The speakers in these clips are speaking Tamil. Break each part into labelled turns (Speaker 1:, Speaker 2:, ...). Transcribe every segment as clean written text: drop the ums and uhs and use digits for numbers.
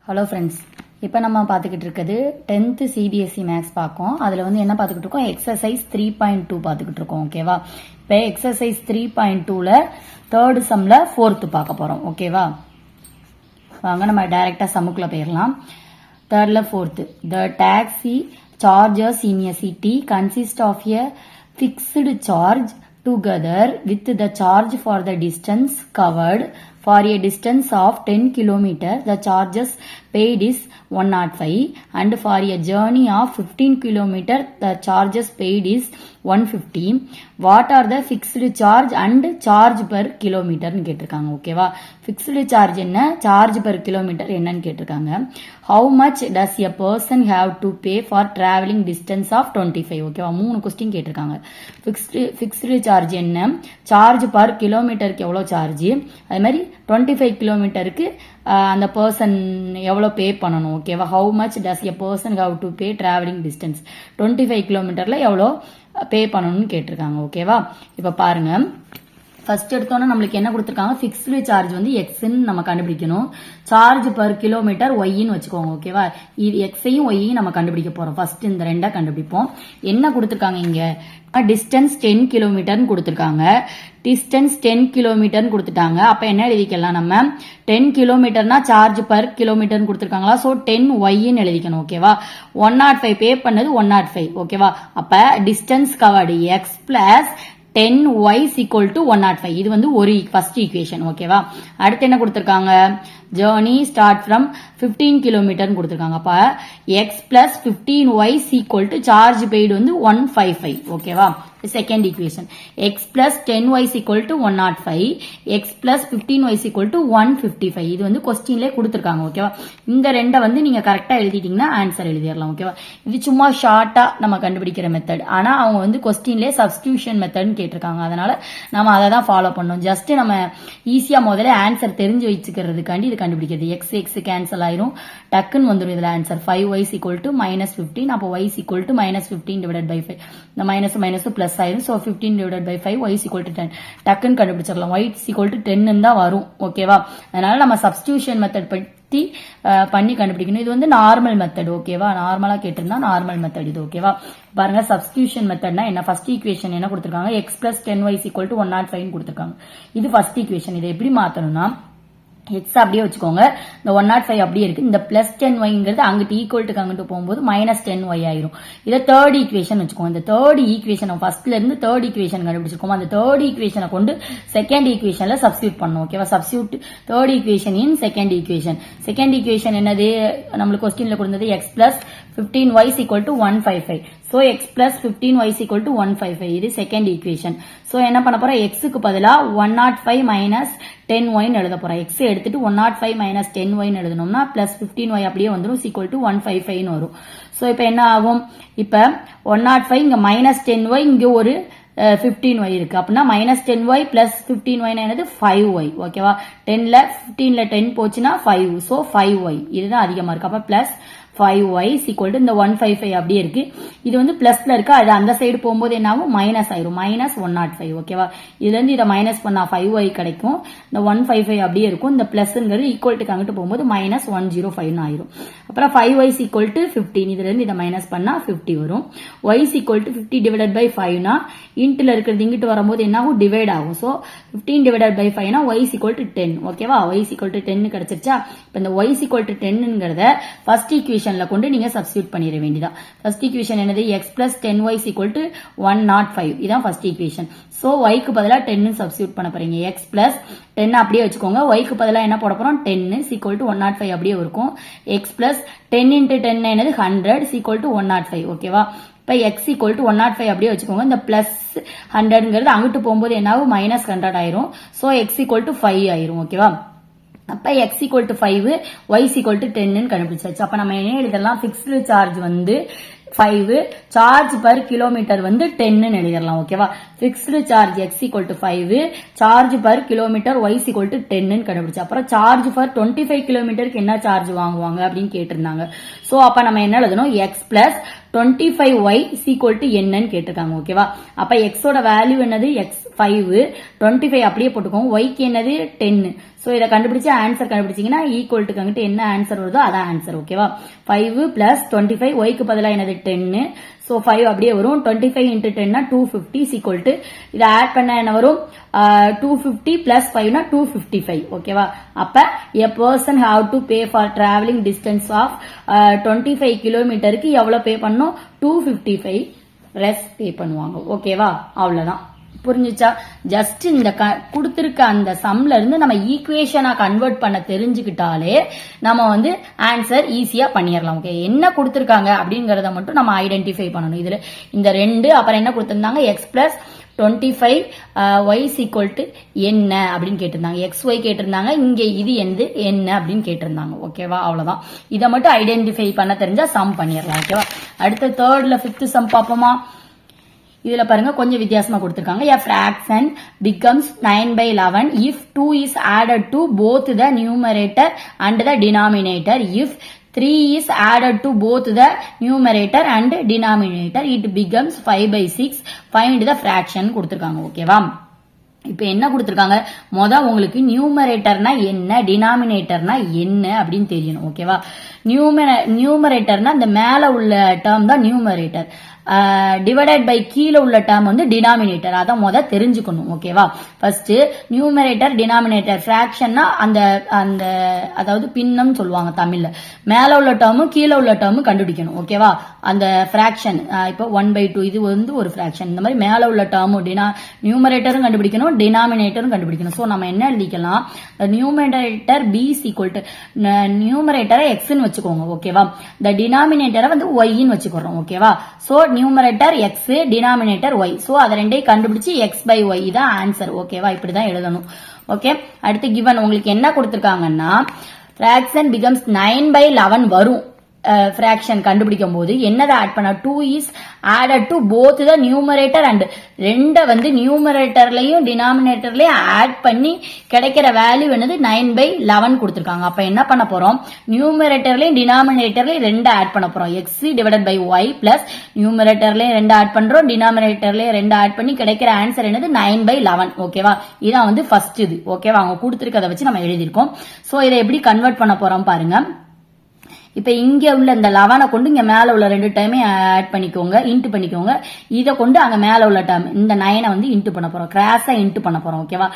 Speaker 1: ஹலோ ஃப்ரெண்ட்ஸ், இப்போ நம்ம பார்த்துக்கிட்டு இருக்கிறது 10th சிபிஎஸ்சி மேக்ஸ் பார்க்கோம். அதில் வந்து என்ன பார்த்துக்கிட்டு இருக்கோம், எக்ஸசைஸ் 3.2 பார்த்துக்கிட்டு இருக்கோம். ஓகேவா? இப்போ எக்ஸசைஸ் 3.2ல தேர்டு சம்மில் 4th பார்க்க போகிறோம். ஓகேவா? வாங்க நம்ம டைரெக்டாக சம்முக்குள்ளே போயிடலாம். தேர்டில் 4th. The taxi charges in a city consist of a fixed charge together with the charge for the distance covered. For a distance of 10 km, the charges paid is 105, and for a journey of 15 km, the charges paid is 150. What are the fixed charge and charge per kilometer னு கேட்டிருக்காங்க. ஓகேவா? fixed charge என்ன, charge per kilometer என்னன்னு கேட்டிருக்காங்க. How much does a person have to pay for traveling distance of 25? ஓகேவா? 3 கொஸ்டின் கேட்டிருக்காங்க. fixed charge என்ன, charge per kilometerக்கு எவ்வளோ சார்ஜ், அது மாதிரி 25 கிலோமீட்டருக்கு அந்த பர்சன் எவ்வளோ பே பண்ணணும். ஓகேவா? How much does a person have to pay travelling distance, 25 கிலோமீட்டரில் எவ்வளோ பே பண்ணணும்னு கேட்டிருக்காங்க. ஓகேவா? இப்போ பாருங்க, ஃபர்ஸ்ட் எடுத்தோன்னா நம்மளுக்கு என்ன கொடுத்துருக்காங்க, ஃபிக்ஸ்டு சார்ஜ் வந்து எக்ஸ்ன்னு நம்ம கண்டுபிடிக்கணும். சார்ஜ் பர் கிலோமீட்டர் ஒய்ன்னு வச்சுக்கோங்க. ஓகேவா? இது எக்ஸையும் ஒய்யும் நம்ம கண்டுபிடிக்க போறோம். ஃபர்ஸ்ட் இந்த ரெண்டா கண்டுபிடிப்போம். என்ன கொடுத்துருக்காங்க இங்க, டிஸ்டன்ஸ் 10 கிலோமீட்டர்னு கொடுத்துருக்காங்க. டிஸ்டன்ஸ் 10 கிலோமீட்டர்னு கொடுத்துட்டாங்க. அப்ப என்ன எழுதிக்கலாம், நம்ம 10 கிலோமீட்டர்னா சார்ஜ் பர் கிலோமீட்டர்னு கொடுத்துருக்காங்களா, ஸோ 10 ஒய்ன்னு எழுதிக்கணும். ஓகேவா? 105 பே பண்ணது 105. ஓகேவா? அப்ப distance covered x plus 10y equal to 105. இது வந்து ஒரு ஃபர்ஸ்ட் ஈக்குவேஷன். ஓகேவா? அடுத்து என்ன கொடுத்திருக்காங்க, ஜர்னி ஸ்டார்ட் ஃப்ரம் 15 கிலோமீட்டர் கொடுத்திருக்காங்க. அப்ப x plus 15y equal to charge paid வந்து 155. ஓகேவா? Second equation. x plus 10y equal to 105, x plus 15y equal to 155. இது வந்து கொஸ்டின்ல கொடுத்திருக்காங்க. ஓகேவா? இந்த ரெண்டை வந்து நீங்க கரெக்டா எழுதிட்டீங்கன்னா ஆன்சர் எழுதிடலாம். ஓகேவா? இது சும்மா ஷார்ட்டா நம்ம கண்டுபிடிக்கிற மெத்தட். ஆனா அவங்க வந்து கொஸ்டின்ல சப்ஸ்டிடியூஷன் மெத்தட்னு கேட்டிருக்காங்க. அதனால நம்ம அதை தான் ஃபாலோ பண்ணோம். ஜஸ்ட் நம்ம ஈஸியா முதல்ல ஆன்சர் தெரிஞ்சு வச்சுக்கிறதுக்காண்டி இது கண்டுபிடிக்கிறது. எக்ஸ் எக்ஸ் கேன்சல் ஆயிரும், டக்குன்னு வந்துடும் இதுல ஆன்சர். 5y equal to -15. அப்போ y equal to -15 divided by 5. இந்த மைனஸ் மைனஸ் பிளஸ் ஆயிரும். So 15 divided by 5, y equal to 10. டக்குன்னு கண்டுபிடிச்சிடலாம். y equal to 10 தான் வரும். ஓகேவா? அதனால நம்ம சப்ஸ்டிடியூஷன் மெத்தட் பத்தி பண்ணி கண்டுபிடிக்கணும். இது வந்து நார்மல் மெத்தட். ஓகேவா? நார்மலா கேட்டிருந்தா நார்மல் மெத்தட் இது. ஓகேவா? பாருங்க, சப்ஸ்டிடியூஷன் மெத்தட்னா என்ன, ஃபர்ஸ்ட் ஈக்குவேஷன் என்ன கொடுத்திருக்காங்க, x plus 10y equal to 105 கொடுத்திருக்காங்க. இது ஃபர்ஸ்ட் ஈக்குவேஷன். இதை எப்படி மாத்தணும்னா, எக்ஸ் அப்படியே வச்சுக்கோங்க, இந்த 105 அப்படியே இருக்கு. இந்த பிளஸ் 10y அங்கிட்டு ஈக்குவல்ட்டுக்கு அங்கிட்டு போகும்போது -10y ஆயிரும். இதை தேர்ட் ஈக்குவேஷன் வச்சுக்கோங்க. இந்த தேர்ட் ஈக்குவேஷன் ஃபர்ஸ்ட்ல இருந்து தேர்ட் ஈக்குவேஷன் கண்டுபிடிச்சிருக்கோம். அந்த தேர்ட் ஈக்குவேஷனை கொண்டு செகண்ட் ஈக்குவேஷன்ல சப்ஸ்டியூட் பண்ணணும். ஓகேவா? Substitute third equation in second equation. Second equation என்னது, நம்மளுக்கு கொஸ்டின்ல கொடுத்தது x plus 15y equal to 155. So x plus 15y equal to 155. இது செகண்ட் ஈக்குவேஷன். சோ என்ன பண்ண போறோம், எக்ஸுக்கு பதிலா 105 minus 10y எழுத போறோம். எக்ஸ் எடுத்துட்டு 105 minus 10y எழுதணும்னா பிளஸ் 15y அப்படியே வந்துடும், equal to 155 வரும். சோ இப்ப என்ன ஆகும், இப்ப 105 இங்க -10y, இங்க ஒரு 15y இருக்கு. அப்படின்னா -10y பிளஸ் 15y என்னது 5y. ஓகேவா? 10ல 15ல 10 போச்சுன்னா 5. சோ 5y இதுதான் அதிகமா இருக்கு. அப்ப பிளஸ் 5y equal to இந்த 155 அப்படியே இருக்கு. இது வந்து பிளஸ்ல இருக்கு, அது அந்த சைடு போகும்போது என்ன ஆகும், மைனஸ் ஆயிரும், -105. ஓகேவா? இதுல இருந்து இதை மைனஸ் பண்ணா 5y கிடைக்கும். இந்த 155 அப்படியே இருக்கும். இந்த பிளஸ்ங்கிறது ஈக்குவல்ட்டுக்கு அங்கிட்டு போகும்போது -105 ஆயிரும். அப்புறம் 5y equal to 15. இதுல இருந்து இதை மைனஸ் பண்ணா 50 வரும். y equal to 50 divided by 5 னா இன்ட்ல இருக்கிறது இங்கிட்டு வரும்போது என்ன ஆகும், டிவைட் ஆகும். சோ 15 divided by 5 னா y equal to 10. ஓகேவா? y equal to 10 கிடைச்சிருச்சா? இப்ப இந்த y equal to 10ங்கறத ஃபர்ஸ்ட் ஈக்குவேஷன் கொண்டு நீங்க சப்ஸ்டிட்யூட் பண்ணிர வேண்டியதான். ஃபர்ஸ்ட் ஈக்குவேஷன் என்னது, x plus 10y equal to 105. இதான் ஃபர்ஸ்ட் ஈக்குவேஷன். சோ y க்கு பதிலா 10 சப்ஸ்டிட்யூட் பண்ண போறீங்க. x plus 10 அப்படியே வச்சுக்கோங்க. y க்கு பதிலா என்ன போட போறோம், 10 equal to 105 அப்படியே இருக்கும். x plus 10 into 10 என்னது 100 equal to 105. ஓகேவா? இப்ப x equal to 105 அப்படியே வச்சுக்கோங்க. இந்த பிளஸ் 100ங்கிறது அங்கிட்டு போகும்போது என்ன ஆகும், -100 ஆயிரும். சோ x equal to 5 ஆயிரும். ஓகேவா? அப்ப x equal to 5, y equal to 10 கண்டுபிடிச்சாச்சு. அப்ப நம்ம என்ன எழுதலாம், பிக்ஸ்டு சார்ஜ் வந்து 5, சார்ஜ் பர் கிலோமீட்டர் வந்து 10 எழுதிடலாம். ஓகேவா? Fixed charge x equal to 5, charge per kilometre y equal to 10 கண்டுபிடிச்சு. அப்புறம் சார்ஜ் பர் 25 கிலோமீட்டருக்கு என்ன சார்ஜ் வாங்குவாங்க அப்படின்னு கேட்டிருந்தாங்க. சோ அப்ப நம்ம என்ன எழுதணும், x plus 25y equal to என்னன்னு கேட்டிருக்காங்க ஓகேவா. அப்ப எக்ஸோட வேல்யூ என்னது x5, 25 அப்படியே போட்டுக்கோங்க. ஒய்க்கு என்னது 10. சோ இதை கண்டுபிடிச்சு ஆன்சர் கண்டுபிடிச்சீங்கன்னா ஈக்குவல் டு அங்கிட்டு என்ன ஆன்சர் வருதோ அதான் ஆன்சர் ஓகேவா. 5 பிளஸ் 25 ஒய்க்கு பதிலா என்னது 10. சோ 5 அப்படியே வரும். 25 இன்டு 10 250 ஈக்குவல் டு இதை ஆட் பண்ண என்ன வரும் 250 பிளஸ் 5 255 ஓகேவா. அப்ப a person have to pay for traveling distance of 25 கிலோமீட்டருக்கு எவ்வளவு பே பண்ணணும் 255 ரெஸ் பே பண்ணுவாங்க ஓகேவா. அவ்வளவுதான் புரிஞ்சுச்சா. ஜஸ்ட் இந்த கொடுத்திருக்க அந்த சம்ல இருந்து நம்ம ஈக்குவேஷனா கன்வெர்ட் பண்ண தெரிஞ்சுக்கிட்டாலே நம்ம வந்து ஆன்சர் ஈஸியா பண்ணிடலாம் ஓகே. என்ன கொடுத்திருக்காங்க அப்படிங்கறத மட்டும் நம்ம ஐடென்டிஃபை பண்ணணும். இதுல இந்த 2 அப்புறம் என்ன கொடுத்திருந்தாங்க X plus 25 y equal to என்ன அப்படின்னு கேட்டிருந்தாங்க. எக்ஸ் ஒய் கேட்டிருந்தாங்க. இங்க இது என்ன அப்படின்னு கேட்டிருந்தாங்க ஓகேவா. அவ்வளவுதான். இதை மட்டும் ஐடென்டிஃபை பண்ண தெரிஞ்சா சம் பண்ணிடலாம் ஓகேவா. அடுத்த தேர்ட்ல 5th சம் பாப்போமா. இதுல பாருங்க கொஞ்சம் வித்தியாசமா கொடுத்திருக்காங்க. a fraction becomes 9/11 if 2 is added to both the numerator and the denominator. If 3 is added to both the numerator and denominator it becomes 5/6. find the fraction கொடுத்திருக்காங்க ஓகேவா. இப்ப என்ன கொடுத்திருக்காங்க உங்களுக்கு நியூமரேட்டர்னா என்ன டினாமினேட்டர்னா என்ன அப்படின்னு தெரியணும் ஓகேவா. நியூமரேட்டர்னா இந்த மேல உள்ள டேர்ம் தான் நியூமரேட்டர். டிவைடட் பை கீழே உள்ள டேர்ம் வந்து டினாமினேட்டர். அதான் தெரிஞ்சுக்கணும் ஓகேவா. ஃபர்ஸ்ட் நியூமரேட்டர் டினாமினேட்டர் ஃபிராக்ஷன்னா அந்த அந்த அதாவது பின்னம் சொல்லுவாங்க தமிழ்ல. மேல உள்ள டேர்மும் கீழே உள்ள டேர்மும் கண்டுபிடிக்கணும் ஓகேவா. அந்த ஃபிராக்ஷன் இப்போ 1/2 இது வந்து ஒரு ஃபிராக்ஷன். இந்த மாதிரி மேல உள்ள டேர்மும் நியூமரேட்டரும் கண்டுபிடிக்கணும் டினாமினேட்டரும் கண்டுபிடிக்கணும். சோ நம்ம என்ன எழுதிக்கலாம் நியூமரேட்டர் b ஈக்குவல் டு நியூமரேட்டரை எக்ஸ்ன்னு வச்சுக்கோங்க ஓகேவா. இந்த டினாமினேட்டரை வந்து ஒய்ன்னு வச்சுக்கிறோம் ஓகேவா. So numerator x denominator y. So அதை ரெண்டையும் கண்டுபிடிச்சு எக்ஸ் பை ஒய் தான் ஆன்சர் ஓகேவா. இப்படிதான் எழுதணும் ஓகே. அடுத்து கிவன் உங்களுக்கு என்ன கொடுத்திருக்காங்கன்னா fraction becomes 9/11 வரும். fraction கண்டுபிடிக்கும் போது என்னதை ஆட் பண்ண 2 is added to both the numerator and ரெண்ட வந்து நியூமரேட்டர்லயும் டினாமினேட்டர்லயும் ஆட் பண்ணி கிடைக்கிற வேல்யூ என்னது 9/11 கொடுத்திருக்காங்க. அப்ப என்ன பண்ண போறோம் நியூமரேட்டர்லயும் டினாமினேட்டர்லயும் ரெண்டு ஆட் பண்ண போறோம். x divided by y plus நியூமரேட்டர்லயும் ரெண்டு ஆட் பண்றோம் டினாமினேட்டர்லயும் ரெண்டு ஆட் பண்ணி கிடைக்கிற ஆன்சர் என்னது 9/11 ஓகேவா. இதான் வந்து ஃபர்ஸ்ட் இது ஓகேவா. அவங்க கொடுத்திருக்கதை வச்சு நம்ம எழுதியிருக்கோம். சோ இதை எப்படி கன்வெர்ட் பண்ண போறோம் பாருங்க. இப்ப இங்க உள்ள இந்த 11 கொண்டு இங்க மேல உள்ள ரெண்டு டைமே ஆட் பண்ணிக்கோங்க இன்ட்டு பண்ணிக்கோங்க. இதை கொண்டு அங்க மேல உள்ள டைம் இந்த 9 வந்து இன்ட்டு பண்ண போறோம். கிராஸா இன்ட்டு பண்ண போறோம் ஓகேவா.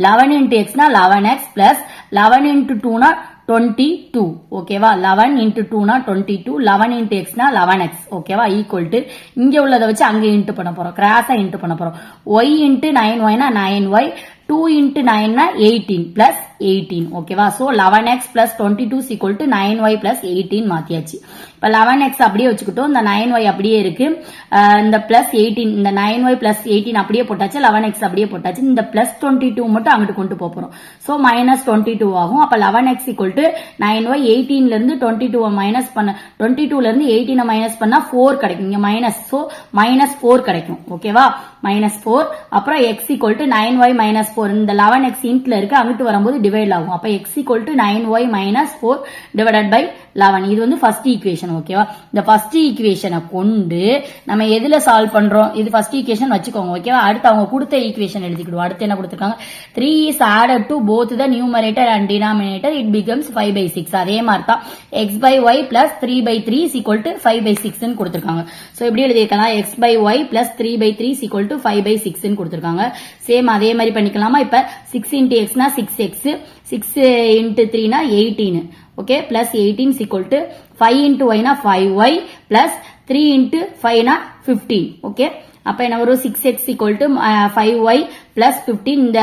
Speaker 1: 11 இன்ட்டு எக்ஸ்னா 11x பிளஸ் 11 இன்ட்டு 2னா 22 ஓகேவா. 11 இன்ட்டு 2னா 22 11 இன்ட்டு எக்ஸ்னா 11x ஓகேவா ஈக்குவல் டு இங்க உள்ளதை வச்சு அங்க இன்ட்டு பண்ண போறோம். கிராஸா இன்ட்டு பண்ண போறோம். y இன்ட்டு 9yனா 9y 2 into 9 na 18 plus 18 ஓகேவா. So 11x plus 22 is equal to 9y plus 18 மாத்தியாச்சு. இப்ப 11x அப்படியே வச்சுக்கிட்டோம். இந்த 9y அப்படியே இருக்கு. இந்த plus 18 இந்த 9y plus 18 அப்படியே போட்டாச்சு. 11x அப்படியே போட்டாச்சு. இந்த plus 22 மட்டும் அங்கிட்டு கொண்டு போறோம். சோ minus 22 ஆகும். அப்ப 11x equal to 9y 18 ல இருந்து 22 மைனஸ் பண்ண 22 ல இருந்து 18 மைனஸ் பண்ணா 4 கிடைக்கும். இங்க மைனஸ் சோ minus 4 கிடைக்கும் ஓகேவா. minus 4 அப்புறம் x equal to 9y minus 4 இந்த 11x இன்ட்ல இருக்கு அங்கிட்டு வரும்போது டிவைட் ஆகும். அப்ப x equal to 9y minus 4 divided by 11. இது வந்து ஃபர்ஸ்ட் ஈக்குவேஷன் ஓகேவா. இந்த ஃபர்ஸ்ட் ஈக்குவேஷனை கொண்டு நம்ம எதுல சால்வ் பண்றோம் இது ஃபர்ஸ்ட் ஈக்குவேஷன் வச்சுக்கோங்க ஓகேவா. அடுத்து அவங்க கொடுத்த ஈக்குவேஷன் எழுதிக்கிடுவோம். அடுத்து என்ன கொடுத்திருக்காங்க 3 is added to both the numerator and denominator it becomes 5/6. அதே மாதிரி தான் x by y plus 3/3 is equal to 5/6 ன்னு கொடுத்திருக்காங்க. சோ இப்படி எழுதிக்கலாம் x by y plus 3/3 is equal to 5/6 ன்னு கொடுத்திருக்காங்க. சேம் அதே மாதிரி பண்ணிக்கலாமா. இப்ப 6 into x னா 6x 6 into 3 னா 18 okay plus 18 is equal to 5 into y னா 5y பிளஸ் 3 into 5 னா 15 ஓகே. அப்ப என்ன வரும் 6x equal to 5y plus 15 இந்த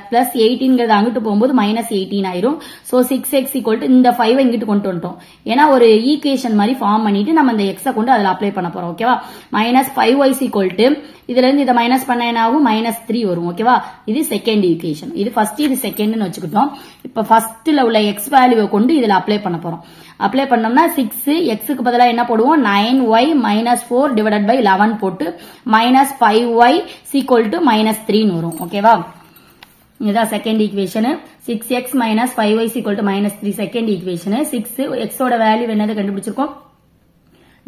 Speaker 1: plus 18 அங்கிட்டு போகும்போது minus 18 ஆயிரும். சோ 6x equal to இந்த 5 இங்கிட்டு கொண்டு வந்துட்டோம். ஏன்னா ஒரு ஈக்குவேஷன் மாதிரி ஃபார்ம் பண்ணிட்டு நம்ம இந்த x கொண்டு அதுல அப்ளை பண்ண போறோம் ஓகேவா. minus 5y equal to இதுல இருந்து இதை மைனஸ் பண்ண என்ன ஆகும் -3 வரும் ஓகேவா. இது செகண்ட் ஈக்குவேஷன். இது ஃபர்ஸ்ட் இது செகண்ட்னு வச்சுக்கிட்டோம். இப்ப ஃபர்ஸ்ட்ல உள்ள x வேல்யூவை கொண்டு இதுல அப்ளை பண்ண போறோம். அப்ளை பண்ணோம்னா 6 எக்ஸுக்கு பதிலா என்ன போடுவோம் 9y minus 4 divided by 11 போட்டு minus 5y equal to -3 வரும் ஓகேவா. இதுதான் second equation. 6x minus 5y equal to -3 second equation. 6 x ஓட வேல்யூ என்னது கண்டுபிடிச்சிருக்கோம்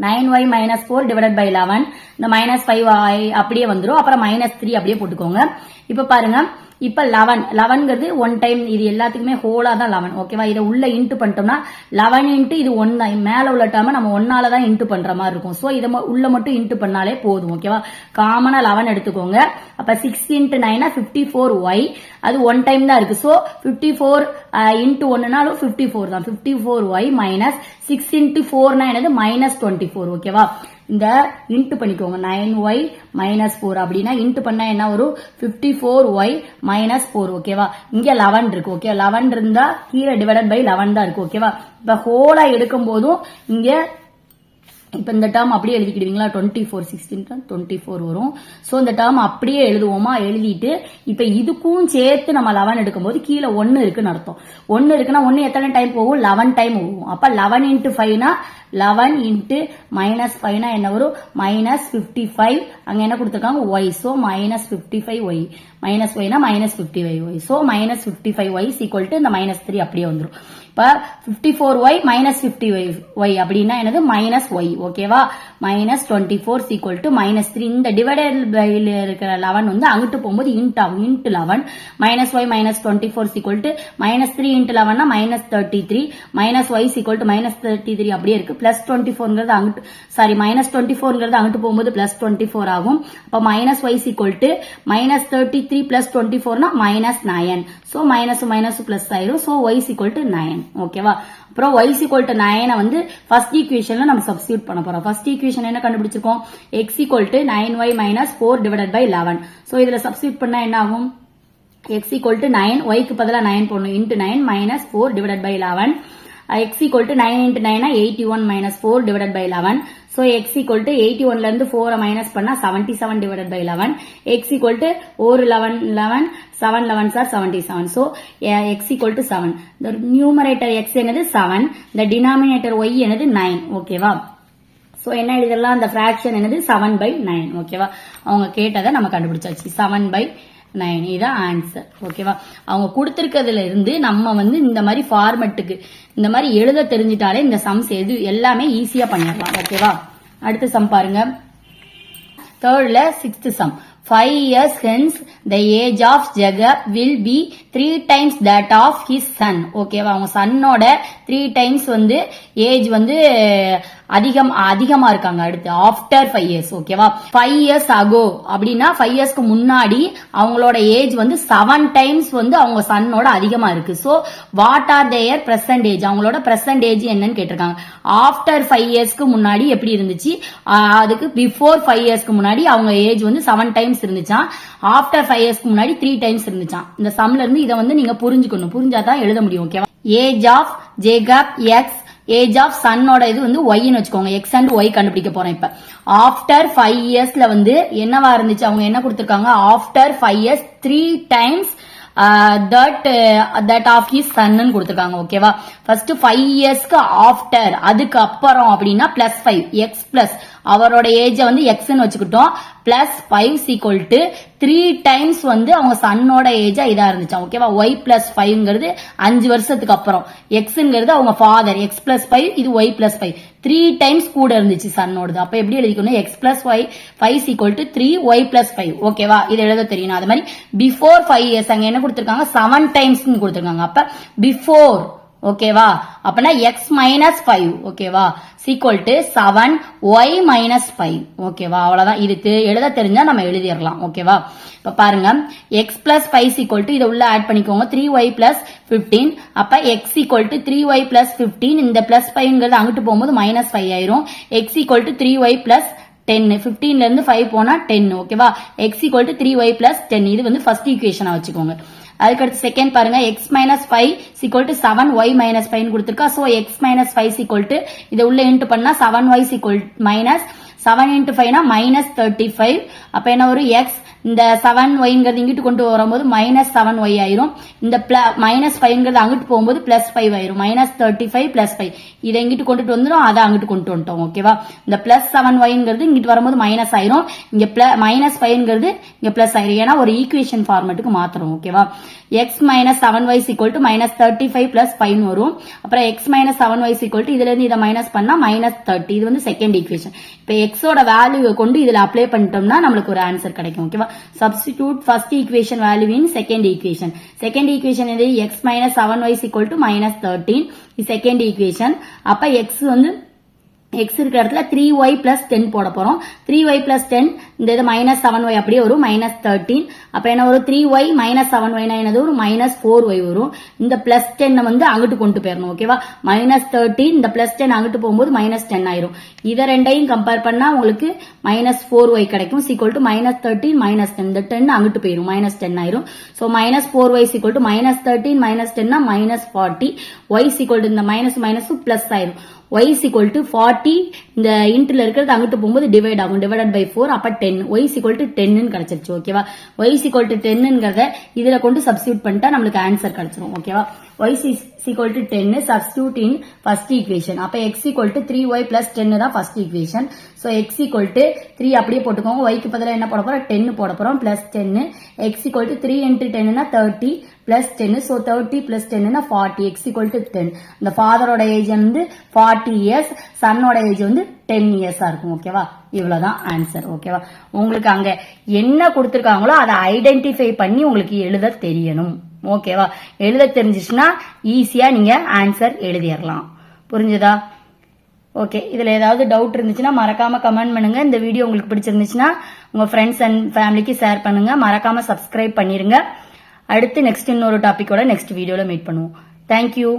Speaker 1: 9y minus 4 divided by 11. இந்த minus 5y அப்படியே வந்துரும். அப்புறம் minus 3 அப்படியே போட்டுக்கோங்க. இப்ப பாருங்க, இப்ப 11 ஒன் டைம், இது எல்லாத்துக்குமே ஹோலா தான் 11. ஓகேவா? இதை உள்ள இன்ட்டு பண்ணிட்டோம்னா 11 இன்ட்டு இது 1 தான். மேல உள்ள டேர்ம் நம்ம 1ஆல தான் இன்ட்டு பண்ற மாதிரி இருக்கும். சோ இதை உள்ள மட்டும் இன்ட்டு பண்ணாலே போதும். ஓகேவா? காமனா 11 எடுத்துக்கோங்க. அப்ப 6 இன்ட்டு 9 54y. அது ஒன் டைம் தான் இருக்கு. சோ 54 இன்ட்டு 1னாலும் 54 தான். 54y மைனஸ் 6 இன்ட்டு 4னா என்னது மைனஸ் 24. ஓகேவா? இந்த இன்ட்டு பண்ணிக்கோங்க. 9y மைனஸ் 4 அப்படின்னா இன்ட்டு பண்ணா என்ன வரும்? 54y minus 4. ஓகேவா? இங்க 11 இருக்கு. ஓகே, 11 இருந்தா கீழே டிவைடட் பை 11 தான் இருக்கு. ஓகேவா? இப்ப ஹோலா எடுக்கும் போதும் இங்க இப்ப இந்த டேர்ம் அப்படியே எழுதிக்கிடுவீங்களா? 24 16 24 வரும். சோ இந்த டேர்ம் அப்படியே எழுதுவோமா? எழுதிட்டு இப்ப இதுக்கும் சேர்த்து நம்ம 11 எடுக்கும்போது கீழே 1 இருக்குன்னு அர்த்தம். 1 இருக்குன்னா 1 எத்தனை டைம் போகும்? 11 டைம் போகும். அப்ப 11 இன்ட்டு 5னா 11 இன்ட்டு மைனஸ் 5னா என்ன வரும்? மைனஸ் 55. அங்க என்ன கொடுத்துருக்காங்க? Y. So minus 55y. Minus ஒய்னா minus 55y. So minus 55y equal to இந்த மைனஸ் 3 அப்படியே வந்துடும். இப்ப 54y மைனஸ் 50y அப்படின்னா என்னது? Minus Y. ஓகேவா? Minus 24 equal to minus 3. இந்த டிவைடட் பைல இருக்கிற 11 வந்து அங்கிட்டு போகும்போது இன்ட் ஆகும். Into 11 minus y minus 24 equal to minus 3 into 11 minus 33. Minus Y equal to minus 33 அப்படியே இருக்கு. பிளஸ் 24ங்கிறது அங்கிட்டு, சாரி மைனஸ் 24ங்கிறது அங்கிட்டு போகும்போது பிளஸ் 24 ஆகும். அப்ப minus Y equal to minus 33 plus 24னா minus 9. So minus minus plus ஆயிரும். So Y equal to 9. ஓகேவா? அப்புறம் y equal to 9 வந்து ஃபர்ஸ்ட் ஈக்குவேஷன்ல நம்ம சப்ஸ்டிட்யூட் பண்ண போறோம். ஃபர்ஸ்ட் ஈக்குவேஷன் என்ன கண்டுபிடிச்சிருக்கோம்? x equal to 9y minus 4 divided by 11. So இதுல சப்ஸ்டிட்யூட் பண்ணா என்ன ஆகும்? x equal to 9, y க்கு பதிலா 9 போடணும். into 9 minus 4 divided by 11. x equal to 9 into 9 81 minus 4 divided by 11. So x equal to 81 ல இருந்து 4 மைனஸ் பண்ணா 77 divided by 11. x equal to 11 7 11s are 77. So x equal to 7. The numerator x என்னது 7, the denominator y என்னது 9. ஓகேவா? சோ என்ன எழுதலாம்? அந்த fraction என்னது 7 by 9. ஓகேவா? அவங்க கேட்டதை நம்ம கண்டுபிடிச்சாச்சு. 7 by 9 இதான் ஆன்சர். ஓகேவா? அவங்க கொடுத்திருக்கிறதுல இருந்து நம்ம வந்து இந்த மாதிரி ஃபார்மேட்டுக்கு இந்த மாதிரி எழுத தெரிஞ்சிட்டாலே இந்த சம்ஸ் எது எல்லாமே ஈஸியா பண்ணிடலாம். ஓகேவா? அடுத்த சம் பாருங்க. தேர்ட்ல 6th some. 5 years hence the age of Jacob will be 3 times that of his son. ஓகேவா? அவங்க சன்னோட 3 times வந்து ஏஜ் வந்து அதிகமா இருக்காங்க. அடுத்து ஆஃப்டர் 5 years. ஓகேவா? 5 years ago அப்படின்னா 5 yearsக்கு முன்னாடி அவங்களோட ஏஜ் வந்து 7 times வந்து அவங்க சன்னோட அதிகமா இருக்கு. So what are their present age? அவங்களோட பிரசன்ட் ஏஜ் என்னன்னு கேட்டிருக்காங்க. ஆஃப்டர் 5 yearsக்கு முன்னாடி எப்படி இருந்துச்சு? அதுக்கு பிஃபோர் 5 yearsக்கு முன்னாடி அவங்க ஏஜ் வந்து 7 times இருந்துச்சான். ஆஃப்டர் 5 yearsக்கு முன்னாடி 3 times இருந்துச்சான். இந்த சம்ல இருந்து இதை வந்து நீங்க புரிஞ்சுக்கணும். புரிஞ்சாதான் எழுத முடியும். ஓகேவா? Age of Jacob X, age of சன்னோட இது வந்து ஒய்ன்னு வச்சுக்கோங்க. எக்ஸ் அண்ட் ஒய் கண்டுபிடிக்க போறோம். இப்ப ஆஃப்டர் 5 yearsல வந்து என்னவா இருந்துச்சு? அவங்க என்ன கொடுத்திருக்காங்க? After 5 years 3 times that of his son ன்னு கொடுத்திருக்காங்க. ஓகேவா? ஃபர்ஸ்ட் 5 yearsக்கு ஆஃப்டர், அதுக்கு அப்புறம் அப்படின்னா பிளஸ் 5 எக்ஸ் பிளஸ் அவரோட ஏஜ் வந்து எக்ஸ்ன்னு வச்சுக்கிட்டோம். பிளஸ் 5 equal to 3 times வந்து அவங்க சன்னோட ஏஜா இதா இருந்துச்சு. ஓகேவா? y பிளஸ் 5ங்கிறது 5 வருஷத்துக்கு அப்புறம், எக்ஸ்ங்கிறது அவங்க ஃபாதர், எக்ஸ் பிளஸ் 5, இது y பிளஸ் 5 3 times கூட இருந்துச்சு சன்னோடது. அப்ப எப்படி எழுதிக்கணும்? X plus y 5 equal to 3 y plus 5. ஓகேவா? இது எழுத தெரியணும். அது மாதிரி பிஃபோர் 5 years அங்க என்ன கொடுத்திருக்காங்க? 7 times கொடுத்திருக்காங்க. அப்ப பிஃபோர். ஓகேவா? அப்பனா x மைனஸ் 5. ஓகேவா? Equal to 7 y minus 5. ஓகேவா? அவ்வளவுதான். இதுக்கு எழுத தெரிஞ்சா நம்ம எழுதிடலாம். ஓகேவா? இப்ப பாருங்க, x பிளஸ் 5 சீக்வல் டு இதை உள்ள ஆட் பண்ணிக்கோங்க. 3y plus 15. அப்ப x equal to 3y plus 15. இந்த பிளஸ் 5ங்கிறது அங்கிட்டு போகும்போது மைனஸ் 5 ஆயிரும். x equal to 3y plus 10. 15ல இருந்து 5 போனா 10. ஓகேவா? x equal to 3y plus 10. இது வந்து ஃபர்ஸ்ட் ஈக்குவேஷனா வச்சுக்கோங்க. அதுக்கடுத்து செகண்ட் பாருங்க. x minus 5 equal to 7 y minus 5 கொடுத்திருக்கா. So x minus 5 equal to இதை உள்ள இன்ட்டு பண்ணா 7y equal மைனஸ் 7 into 5 னா -35. அப்ப என்ன வரும் x இந்த 7y இங்கிட்டு கொண்டு வரும்போது -7y ஆயிரும். இந்த -5 அங்கிட்டு போகும்போது +5 ஆயிரும். -35 +5 இதை இங்கிட்டு கொண்டுட்டு வந்துடும், அதை அங்கிட்டு கொண்டு வந்துட்டோம். ஓகேவா? இந்த +7y இங்கிட்டு வரும்போது மைனஸ் ஆயிரும், இங்க -5 இங்க பிளஸ் ஆயிரும். ஏன்னா ஒரு ஈக்குவேஷன் ஃபார்மேட்டுக்கு மாத்திரம். ஓகேவா? x - 7y -35 + 5 வரும். அப்புறம் x - 7y இதுல இருந்து இதை மைனஸ் பண்ணா -30. இது வந்து செகண்ட் ஈக்குவேஷன். இப்ப x ஓட வேல்யூ கொண்டு இதுல அப்ளை பண்ணிட்டோம்னா நம்மளுக்கு ஒரு ஆன்சர் கிடைக்கும். ஓகேவா? Substitute first equation value in second equation. Second equation is x - 7y -13. Is second equation. அப்ப x வந்து x இருக்கிற இடத்துல 3y + 10 போட போறோம். 3y + 10 இந்த இது -7y அப்படியே வரும், -13. அப்ப என்ன வரும்? 3y - 7y என்னது ஒரு -4y வரும். இந்த +10 வந்து அங்கிட்டு கொண்டு போயிடணும். ஓகேவா? -13 இந்த +10 அங்கிட்டு போகும்போது -10 ஆயிரும். இதை ரெண்டையும் கம்பேர் பண்ணா உங்களுக்கு -4y கிடைக்கும். -13 -10 இந்த 10 அங்கிட்டு போயிரும், -10 ஆயிரும். சோ -4y -13 -10 னா -40. y இந்த மைனஸ் பிளஸ் ஆயிரும். y = 40 இந்த இன்ட்ல இருக்கிறது அங்கிட்டு போகும்போது டிவைட் ஆகும், டிவைடட் பை 4. அப்ப 10 y = 10 கிடைச்சிருச்சு. ஓகேவா? y = 10ங்கறத இதுல கொண்டு சப்ஸ்டிட்யூட் பண்ணிட்டா நம்மளுக்கு ஆன்சர் கிடைச்சிரும். ஓகேவா? y = 10 substitute in first equation. அப்ப x = 3y + 10 தான் first equation. so x = 3 அப்படியே போட்டுக்கோங்க. y க்கு பதிலா என்ன போட போறோம்? 10 போட போறோம், +10. x = 3 × 10 னா 30 +10. so 30 + 10 னா 40. x = 10. இந்த ஃபாதரோட ஏஜ் வந்து 40 இயர்ஸ், சன்னோட ஏஜ் வந்து 10 இயர்ஸா இருக்கும். ஓகேவா? இவ்வளவுதான் ஆன்சர். ஓகேவா? உங்களுக்கு அங்க என்ன கொடுத்திருக்காங்களோ அதை ஐடென்டிஃபை பண்ணி உங்களுக்கு எழுத தெரியணும். ஓகேவா? எழுத தெரிஞ்சிச்சுன்னா ஈஸியா நீங்க ஆன்சர் எழுதிடலாம். புரிஞ்சுதா? ஓகே. இதுல ஏதாவது டவுட் இருந்துச்சுன்னா மறக்காம கமெண்ட் பண்ணுங்க. இந்த வீடியோ உங்களுக்கு பிடிச்சிருந்துச்சுன்னா உங்க ஃப்ரெண்ட்ஸ் அண்ட் ஃபேமிலிக்கு ஷேர் பண்ணுங்க. மறக்காம சப்ஸ்கிரைப் பண்ணிருங்க. அடுத்து நெக்ஸ்ட் இன்னொரு டாபிக்கோட நெக்ஸ்ட் வீடியோல மீட் பண்ணுவோம். தேங்க்யூ.